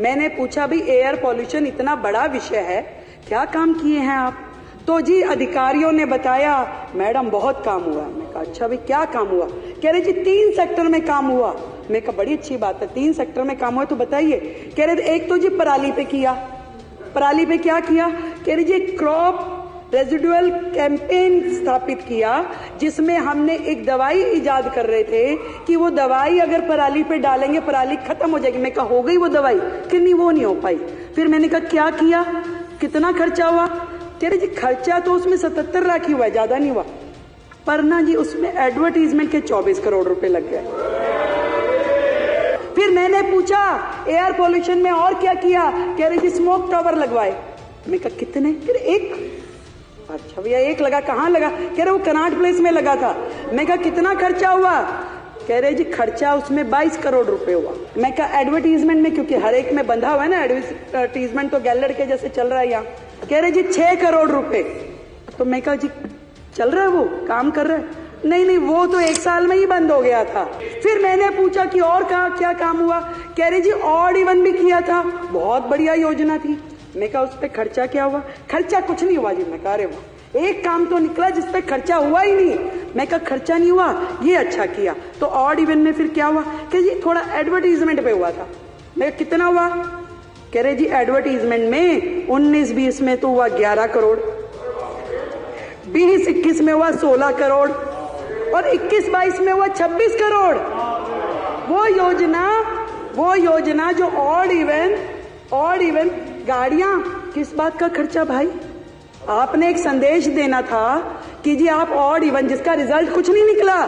मैंने पूछा भाई एयर पॉल्यूशन इतना बड़ा विषय है, क्या काम किए हैं आप? तो जी अधिकारियों ने बताया मैडम बहुत काम हुआ। मैं कहा अच्छा भाई क्या काम हुआ? कह रहे जी 3 सेक्टर में काम हुआ। मैं कहा बड़ी अच्छी बात है, 3 सेक्टर में काम हुआ तो बताइए। कह रहे एक तो जी पराली पे किया। पराली पे क्या किया? कह रहे जी क्रॉप रेजिडुअल कैंपेन स्थापित किया, जिसमें हमने एक दवाई इजाद कर रहे थे कि वो दवाई अगर पराली पे डालेंगे पराली खत्म हो जाएगी। मैं कहा हो गई वो दवाई कि नहीं? वो नहीं हो पाई। फिर मैंने कहा क्या किया, कितना खर्चा हुआ? कह रहे जी खर्चा तो उसमें 77 लाख ही हुआ, ज्यादा नहीं हुआ, पर ना जी उसमें एडवर्टीजमेंट के 24 करोड़ रुपए लग गए। फिर मैंने पूछा एयर पॉल्यूशन में और क्या किया? कह रहे जी स्मोक टावर लगवाए। मैं कहा कितने? कह रहे 1। अच्छा भैया 1 लगा, कहाँ लगा? कह रहे वो कनाट प्लेस में लगा था। मैं कहा कितना खर्चा हुआ? कह रहे जी खर्चा उसमें 22 करोड़ रुपए हुआ। मैं कहा एडवर्टीजमेंट में, क्योंकि हर एक में बंधा हुआ है ना एडवर्टीजमेंट, तो गैलर के जैसे चल रहा है यहाँ। कह रहे जी 6 करोड़ रुपए। तो मैं कहा जी चल रहा है, वो काम कर रहा है? नहीं वो तो 1 साल में ही बंद हो गया था। फिर मैंने पूछा कि और क्या काम हुआ? कह रहे जी ऑड इवन भी किया था, बहुत बढ़िया योजना थी। मैं कहा उस पर खर्चा क्या हुआ? खर्चा कुछ नहीं हुआ जी। मैं कहा अरे वाह, एक काम तो निकला जिसपे खर्चा हुआ ही नहीं। मैं कहा खर्चा नहीं हुआ, ये अच्छा किया। तो ऑड इवन में फिर क्या हुआ? कि जी थोड़ा एडवर्टीजमेंट पे हुआ था। मैं कहा कितना हुआ? कह रहे जी एडवर्टीजमेंट में 19-20 में तो हुआ 11 करोड़, 20-21 में हुआ 16 करोड़ और 21-22 में हुआ 26 करोड़। वो योजना जो ऑड इवन गाड़ियां, किस बात का खर्चा भाई? आपने एक संदेश देना था कि जी आप ऑड इवन, जिसका रिजल्ट कुछ नहीं निकला।